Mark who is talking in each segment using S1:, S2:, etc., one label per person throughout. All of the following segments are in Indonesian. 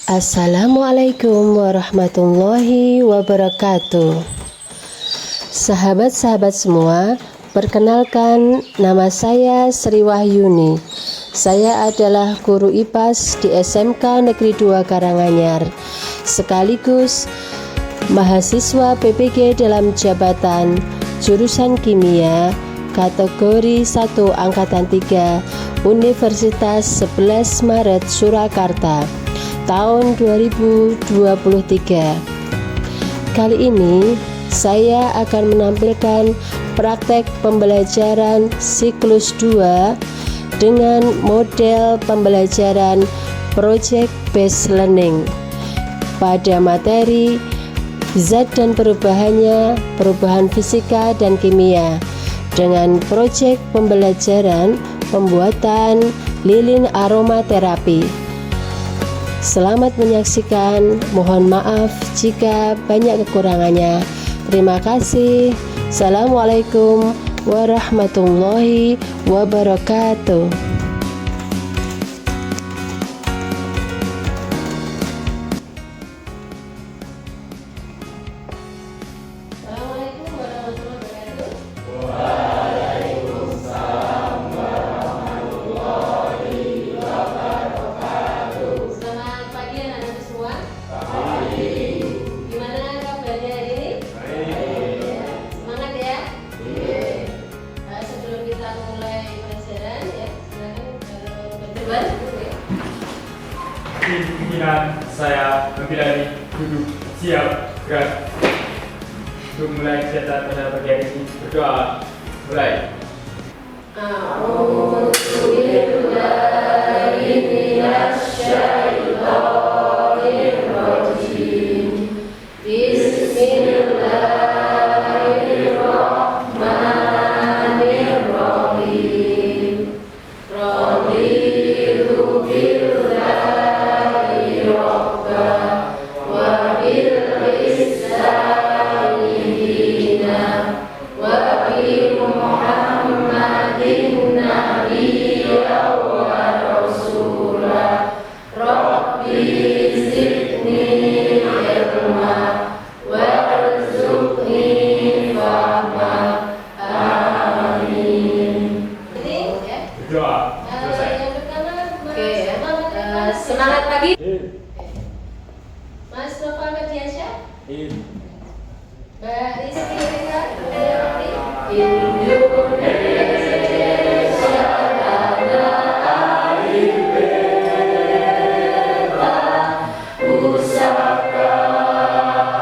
S1: Assalamualaikum warahmatullahi wabarakatuh. Sahabat-sahabat semua, perkenalkan nama saya Sri Wahyuni. Saya adalah guru IPAS di SMK Negeri 2 Karanganyar, sekaligus mahasiswa PPG dalam jabatan jurusan kimia kategori 1 angkatan 3 Universitas 11 Maret Surakarta tahun 2023. Kali ini saya akan menampilkan praktek pembelajaran siklus 2 dengan model pembelajaran Project Based Learning pada materi zat dan perubahannya, perubahan fisika dan kimia, dengan proyek pembelajaran pembuatan lilin aromaterapi. Selamat menyaksikan, mohon maaf jika banyak kekurangannya. Terima kasih. Assalamualaikum warahmatullahi wabarakatuh.
S2: Pimpinan saya membilangi duduk siap gerak. Untuk mulai kegiatan pada pagi hari ini, berdoa. Mulai.
S3: Semangat pagi. Mas Nova Mediasyah. Mbak Rizky Rika. Indonesia tanah air beta, pusaka Wadimajaya.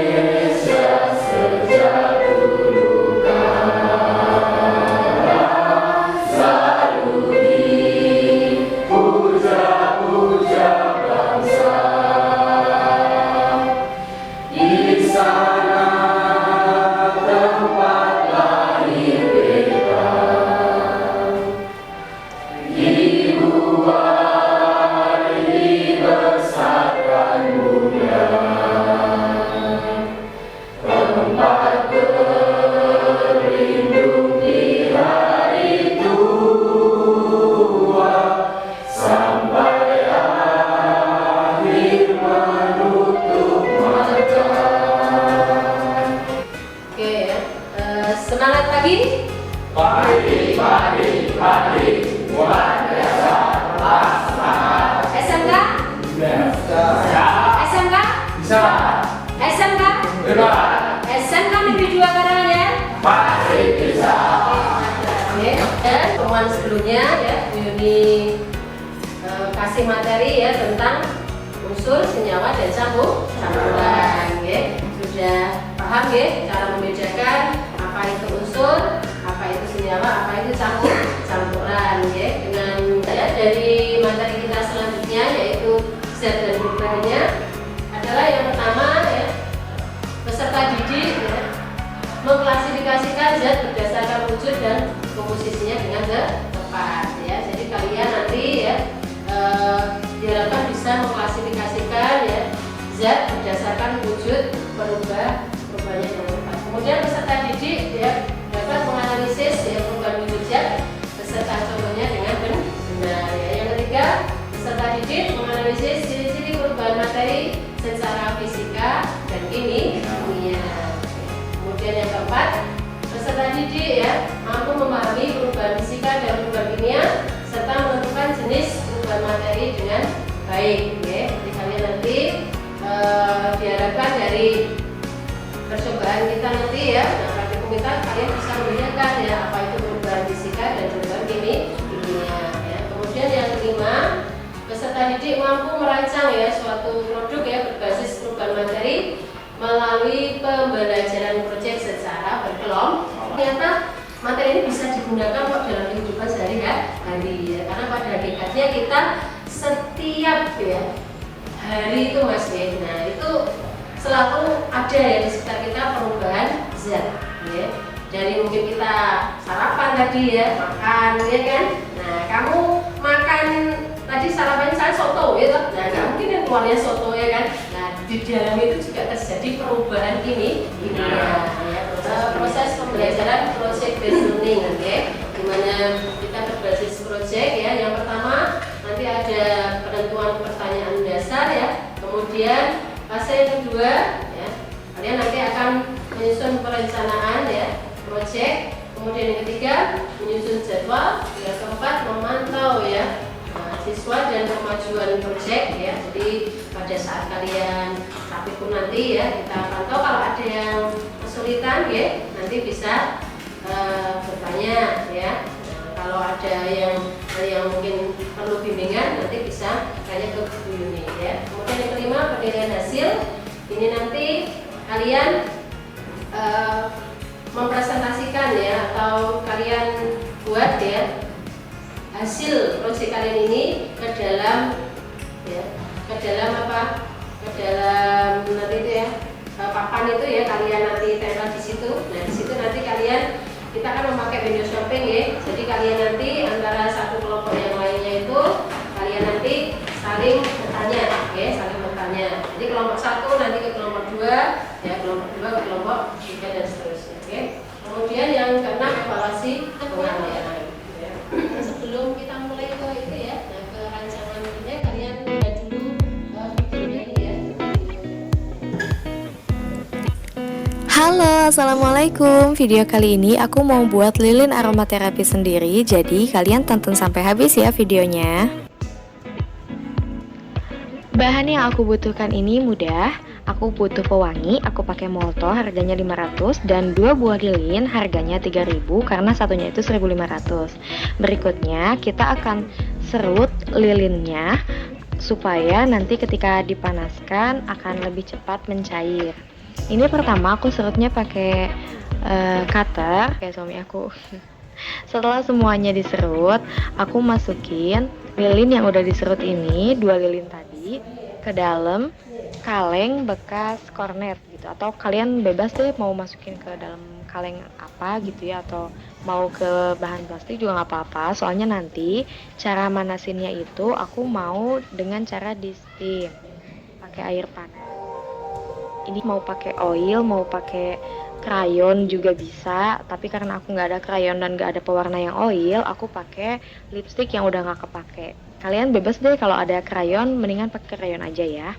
S3: Indonesia sejak semangat pagi.
S2: Pagi, buat biasa, semangat.
S3: SMK? SMK?
S2: Bisa.
S3: SMK?
S2: Benar.
S3: SMK Negeri 2 Karanganyar?
S2: Pasti bisa.
S3: Oke. Dan pertemuan sebelumnya ya, Yuni kasih materi ya tentang unsur, senyawa dan campuran. Sudah paham ya cara membedakan apa itu unsur, apa itu senyawa, apa itu campuran ya. Dengan ya, dari materi kita selanjutnya yaitu zat dan perubahannya adalah yang pertama ya, peserta didik ya, mengklasifikasikan zat berdasarkan wujud dan komposisinya dengan tepat ya. Jadi kalian nanti ya diharapkan bisa mengklasifikasikan ya zat berdasarkan wujud perubahannya dengan tepat. Kemudian peserta didik ya dapat menganalisis Kemudian yang keempat, peserta didik ya mampu memahami perubahan fisika dan perubahan kimia serta menentukan jenis perubahan materi dengan baik. Ya. Jadi kalian nanti diharapkan dari percobaan kita nanti ya, praktikum kita kalian bisa membedakan ya apa itu perubahan fisika dan perubahan kimia. Ya. Kemudian yang kelima, peserta didik mampu merancang ya suatu produk ya berbasis perubahan materi melalui pembelajaran proyek secara berkelompok. Ternyata materi ini bisa digunakan kok dalam kehidupan sehari-hari ya, karena pada hakikatnya kita setiap ya hari itu Mas ya, nah itu selalu ada ya di sekitar kita perubahan zat ya. Dari mungkin kita sarapan tadi ya, makan ya kan. Nah, kamu makan tadi sarapan saya soto ya, nah nggak mungkin yang keluarnya soto ya kan. Nah, di dalam itu juga terjadi perubahan kimia ya. Proses pembelajaran project based learning ya, dimana kita berbasis project ya. Yang pertama nanti ada penentuan pertanyaan dasar ya, kemudian fase yang kedua ya, kalian nanti akan menyusun perencanaan ya project, kemudian yang ketiga menyusun jadwal, yang keempat memantau ya siswa dan kemajuan project ya. Jadi pada saat kalian praktikum nanti ya kita pantau, kalau ada yang kesulitan ya nanti bisa bertanya ya. Nah, kalau ada yang mungkin perlu bimbingan nanti bisa tanya ke Bu Yuni ya. Kemudian yang kelima, penilaian hasil. Ini nanti kalian mempresentasikan ya, atau kalian buat ya hasil proyek kalian ini ke dalam ya, ke dalam apa? Ke dalam nanti itu ya papan itu ya, kalian nanti tempel di situ. Nah, di situ nanti kalian kita akan memakai window shopping ya. Jadi kalian nanti antara satu kelompok yang lainnya itu kalian nanti saling bertanya ya, saling bertanya. Jadi kelompok satu nanti ke kelompok dua ya, kelompok dua ke kelompok tiga dan seterusnya. Oke. Kemudian yang keenam, evaluasi pengambilan. Ya. Sebelum kita mulai ke itu ya, nah, ke rancangan ini kalian lihat dulu videonya ini ya.
S4: Halo, assalamualaikum. Video kali ini aku mau buat lilin aromaterapi sendiri, jadi kalian tonton sampai habis ya videonya. Bahan yang aku butuhkan ini mudah. Aku butuh pewangi, aku pakai molto harganya 500 dan 2 buah lilin harganya 3000 karena satunya itu 1500. Berikutnya kita akan serut lilinnya supaya nanti ketika dipanaskan akan lebih cepat mencair. Ini pertama aku serutnya pakai cutter kayak suami aku. Setelah semuanya diserut, aku masukin lilin yang udah diserut ini, 2 lilin tadi, ke dalam kaleng bekas kornet gitu, atau kalian bebas deh mau masukin ke dalam kaleng apa gitu ya, atau mau ke bahan plastik juga nggak apa-apa. Soalnya nanti cara manasinnya itu aku mau dengan cara di steam pakai air panas. Ini mau pakai oil, mau pakai krayon juga bisa, tapi karena aku nggak ada krayon dan nggak ada pewarna yang oil, aku pakai lipstick yang udah nggak kepake. Kalian bebas deh, kalau ada krayon mendingan pakai krayon aja ya.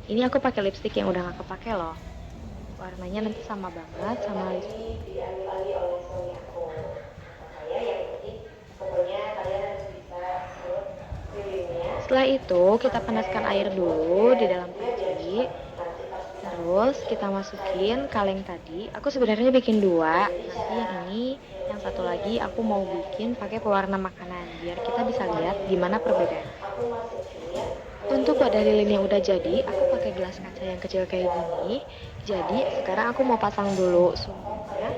S4: Ini aku pakai lipstick yang udah nggak kepake loh, warnanya nanti sama banget sama lipstick. Setelah itu kita panaskan air dulu di dalam panci. Terus kita masukin kaleng tadi. Aku sebenarnya bikin 2. Nanti yang ini, yang satu lagi aku mau bikin pakai pewarna makanan biar kita bisa lihat gimana perbedaan. Untuk wadah lilin yang udah jadi, aku pakai gelas kaca yang kecil kayak gini. Jadi sekarang aku mau pasang dulu sumbunya.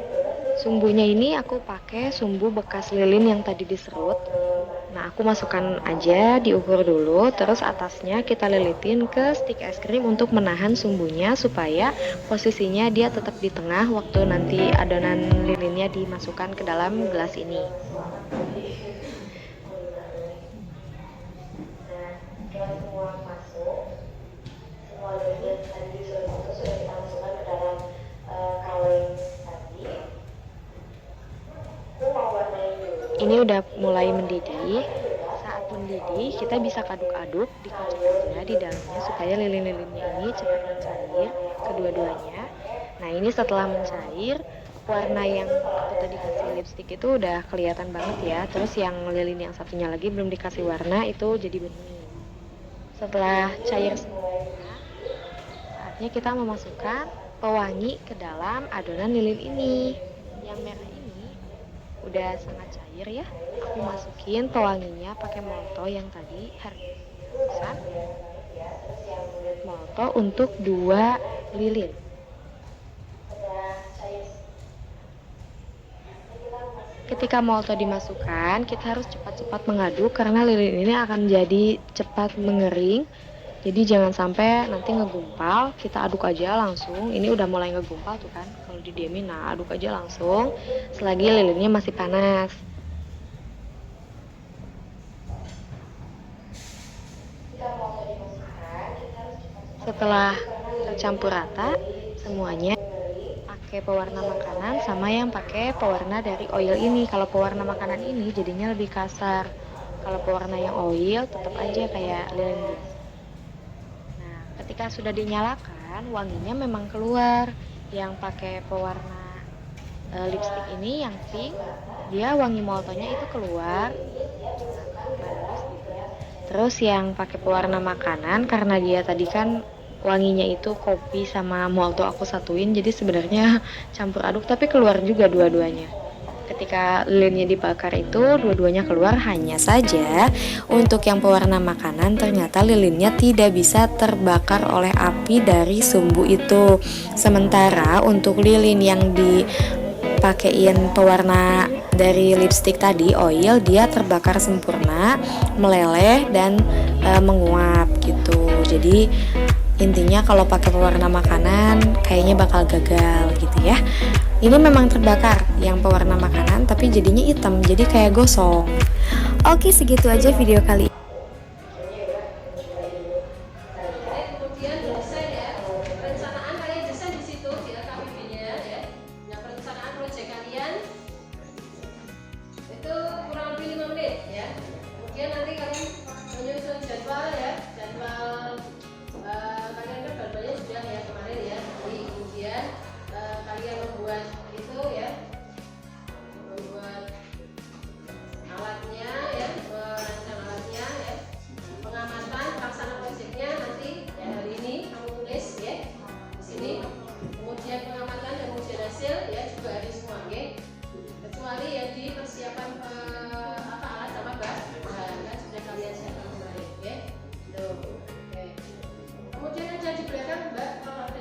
S4: Sumbunya ini aku pakai sumbu bekas lilin yang tadi diserut. Nah, aku masukkan aja, diukur dulu, terus atasnya kita lilitin ke stik es krim untuk menahan sumbunya supaya posisinya dia tetap di tengah waktu nanti adonan lilinnya dimasukkan ke dalam gelas ini. Ini udah mulai mendidih. Saat mendidih kita bisa aduk-aduk, dikocok aja di dalamnya supaya lilin-lilinnya ini cepat mencair kedua-duanya. Nah ini setelah mencair, warna yang aku tadi kasih lipstick itu udah kelihatan banget ya. Terus yang lilin yang satunya lagi belum dikasih warna itu jadi bening. Setelah cair semuanya, saatnya kita memasukkan pewangi ke dalam adonan lilin ini. Yang merah ini udah sangat cair ya. Aku masukin pewanginya pakai molto yang tadi harga molto untuk 2 lilin. Ketika molto dimasukkan, kita harus cepat-cepat mengaduk karena lilin ini akan jadi cepat mengering. Jadi jangan sampai nanti ngegumpal, kita aduk aja langsung. Ini udah mulai ngegumpal tuh kan, kalau didiemin, nah aduk aja langsung selagi lilinnya masih panas. Setelah tercampur rata semuanya, pakai pewarna makanan sama yang pakai pewarna dari oil ini. Kalau pewarna makanan ini jadinya lebih kasar. Kalau pewarna yang oil tetap aja kayak lilin biasa. Nah, ketika sudah dinyalakan, wanginya memang keluar. Yang pakai pewarna lipstick ini yang pink, dia wangi moltonya itu keluar. Terus yang pakai pewarna makanan karena dia tadi kan wanginya itu kopi sama molto aku satuin, jadi sebenarnya campur aduk tapi keluar juga dua-duanya. Ketika lilinnya dibakar itu dua-duanya keluar. Hanya saja untuk yang pewarna makanan ternyata lilinnya tidak bisa terbakar oleh api dari sumbu itu. Sementara untuk lilin yang dipakein pewarna dari lipstick tadi oil, dia terbakar sempurna, meleleh dan menguap gitu. Jadi intinya kalau pakai pewarna makanan kayaknya bakal gagal gitu ya. Ini memang terbakar yang pewarna makanan tapi jadinya hitam, jadi kayak gosong. Oke, segitu aja video kali ini.
S3: Kemudian desain ya, perencanaan kalian desain di situ ya KPB-nya ya. Nah, perencanaan proyek kalian itu kurang lebih 5 menit ya. Kemudian nanti kalian menyusun jadwal ya, jadwal kalian kan jadwalnya sudah ya kemarin ya. Jadi kemudian kalian membuat itu ya, membuat alatnya ya, merancang alatnya ya, pengamatan pelaksanaan proyeknya nanti ya, hari ini kamu tulis ya di sini. Kemudian pengamatan dan ujian hasil ya juga ada semua ya. Kecuali ya di persiapan alat sama bahan kan sudah kalian siapkan kemarin ya. Tuh. Oke. Kemudian ada di belakang Mbak kalau ada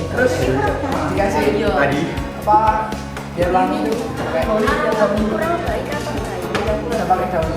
S5: terus dikasih apa biar wangi itu kayak pakai daun.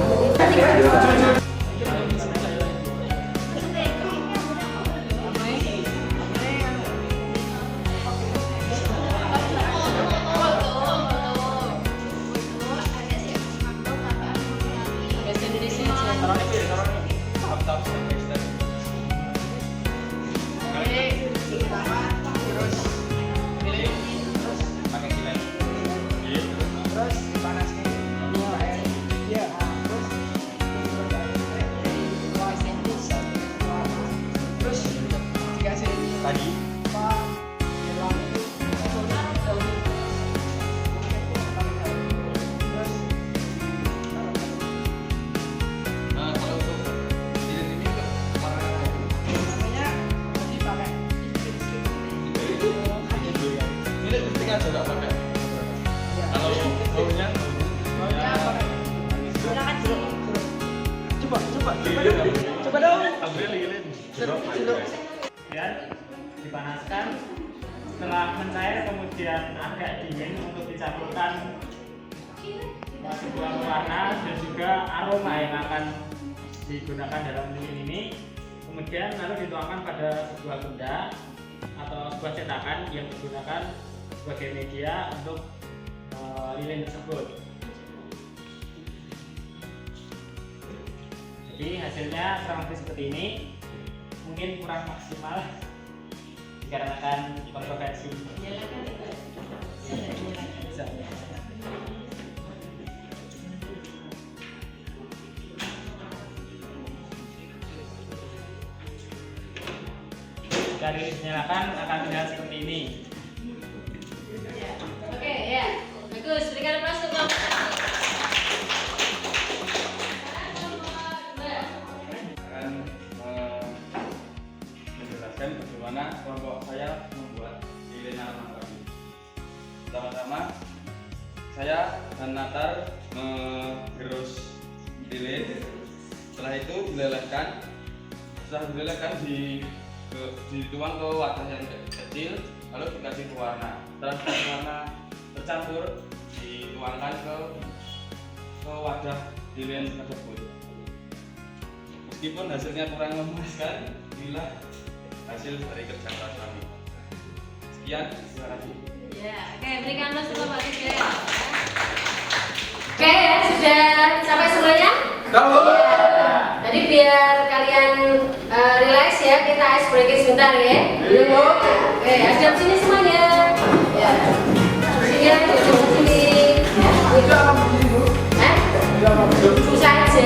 S5: tadi apa biar wangi itu usulnya daun
S6: kalau untuk lilin ini untuk warna
S5: warnanya tadi pakai
S6: ini penting aja nggak pakai. Kalau baunya
S5: coba dong.
S6: ambil lilin.
S2: Kemudian dipanaskan, setelah mencair kemudian agak dingin untuk dicampurkan sebuah warna dan juga aroma yang akan digunakan dalam lilin ini. Kemudian lalu dituangkan pada sebuah benda atau sebuah cetakan yang digunakan sebagai media untuk lilin tersebut. Jadi hasilnya kurang lebih seperti ini. Mungkin kurang maksimal dikarenakan kontroversi. Bisa. Jika lilin dinyalakan akan terlihat seperti ini.
S3: Oke, ya. Bagus, berikan aplaus untuk kelompok satu.
S6: Akan menjelaskan bagaimana kelompok saya membuat lilin aroma tadi. Pertama-tama saya dan Natar menggerus lilin. Setelah itu dilelehkan. Setelah dilelehkan dituang ke wadah yang kecil, lalu dikasih pewarna. Setelah pewarna tercampur, dituangkan ke wadah lilin tersebut. Meskipun hasilnya kurang memuaskan, inilah hasil dari kerja keras kami. Sekian, terima kasih.
S3: Ya, oke, berikan aplaus untuk Pak Tiga. Oke, ya, sudah sampai semuanya? Jadi biar kalian relax ya, kita ice breaking sebentar ya. Oke, siap sini semuanya. Ya. Sini ya, duduk sini. Susah aja,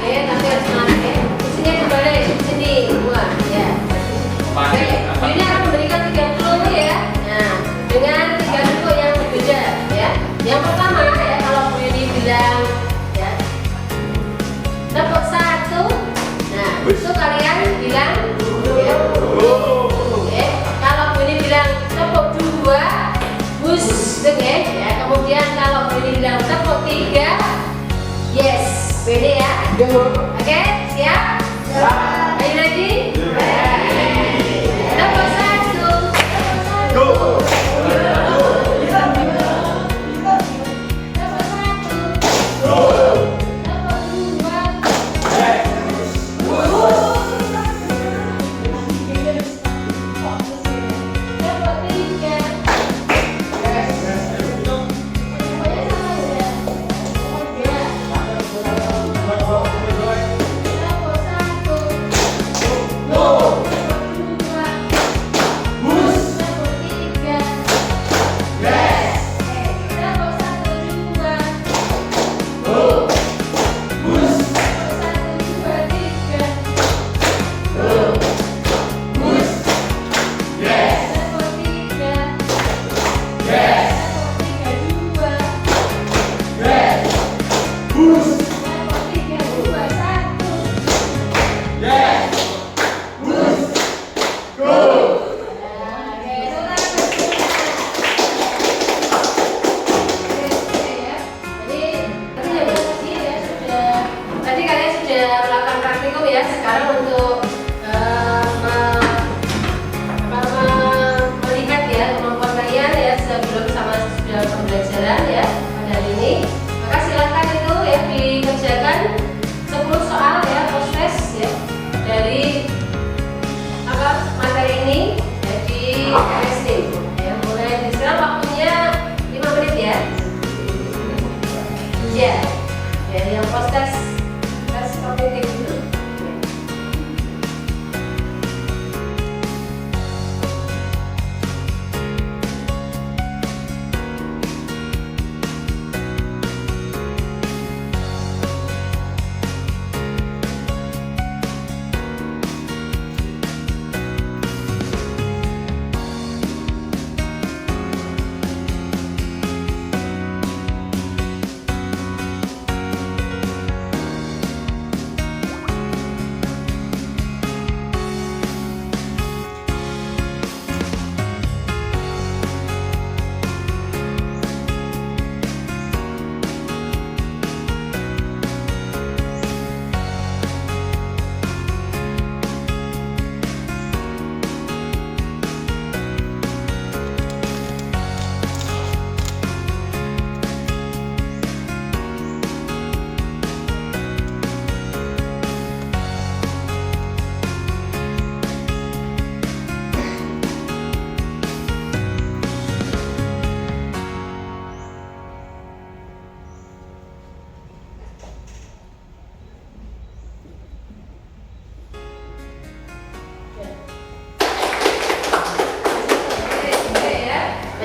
S3: ya, tapi harus semangat ya. Sini kembali, sini, buat ya. Oke, ini akan memberikan 3 clue ya. Nah, dengan 3 clue yang berbeda ya. Yang pertama ya, kalau Bu Yuni bilang ya, tepuk 1. Nah, itu kalian bilang ya. Oke, kalau Bu Yuni bilang tepuk 2, bus, ya. Kemudian kalau Bu Yuni bilang tepuk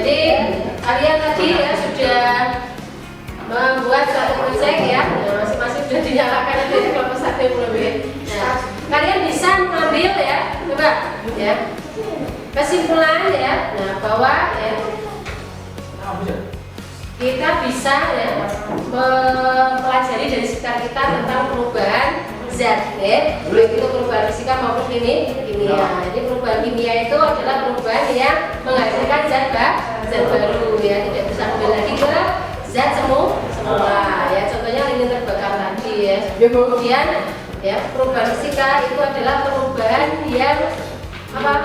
S3: Jadi kalian tadi ya sudah membuat satu proyek ya, masing-masing sudah dinyalakan ada di kelompok 1 yang belum ya. Nah, kalian bisa mengambil ya, coba ya kesimpulan ya, nah bahwa ya kita bisa ya mempelajari dari sekitar kita tentang perubahan zat ya, baik itu perubahan fisika maupun kimia. Jadi perubahan kimia itu adalah perubahan yang menghasilkan zat baru ya, tidak bisa kembali lagi ke zat semula ya. Contohnya lilin terbakar tadi ya. Kemudian ya perubahan fisika itu adalah perubahan yang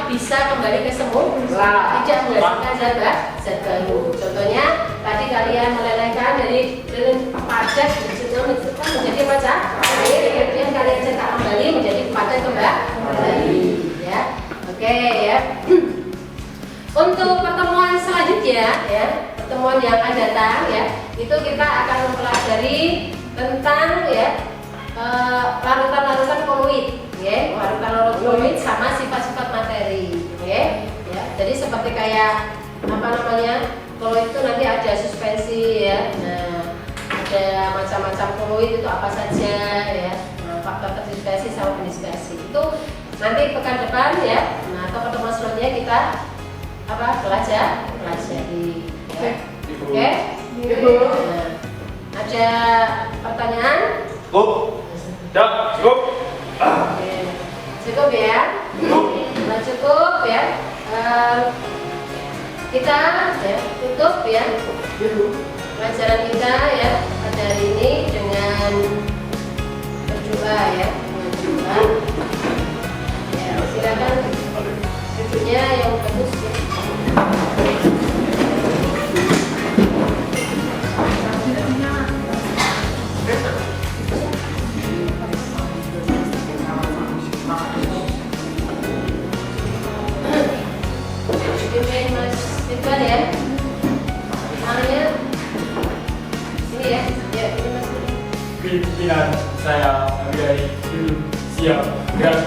S3: bisa kembali ke semula, tidak menghasilkan zat baru. Contohnya tadi kalian melelehkan dari lilin padat menjadi macam air, kemudian kalian cetak kembali menjadi padat kembali ya. Oke ya. Untuk pertemuan selanjutnya ya, pertemuan yang akan datang ya, itu kita akan mempelajari tentang ya larutan-larutan koloid ya, larutan-larutan koloid sama sifat-sifat materi ya. Jadi seperti kayak koloid itu nanti ada suspensi ya. Nah, ada macam-macam koloid itu apa saja ya. Nah, faktor dispersi sama dispersi itu nanti pekan depan ya. Nah, atau pertemuan selanjutnya kita pelajari ya. Oke? Nah, ada pertanyaan?
S6: Cukup.
S3: Oke. Cukup ya? Nah, cukup ya. Kita ya tutup ya pelajaran kita ya pada hari ini dengan berdoa ya, ya silakan duduknya yang bagus ya. Mas Ridwan ya, tangannya ini ya, ya ini Mas.
S2: Pimpinan saya dari siap dan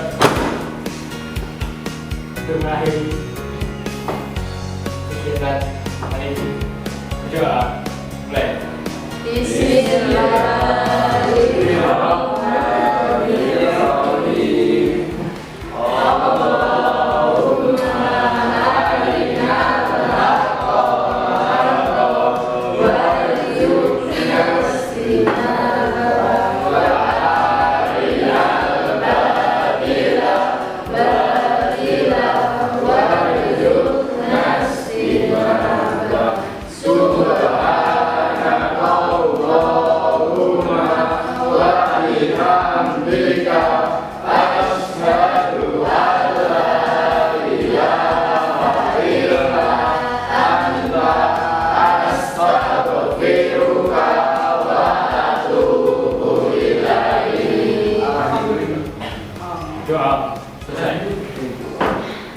S2: mengakhiri kegiatan hari ini. Berdoa, mulai.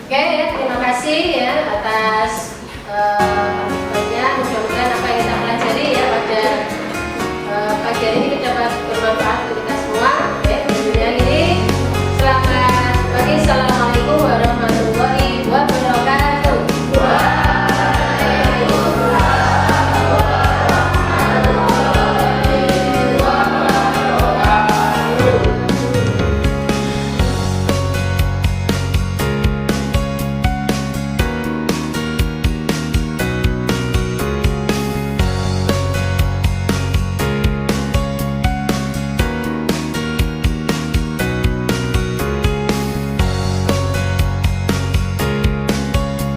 S3: Oke ya, terima kasih ya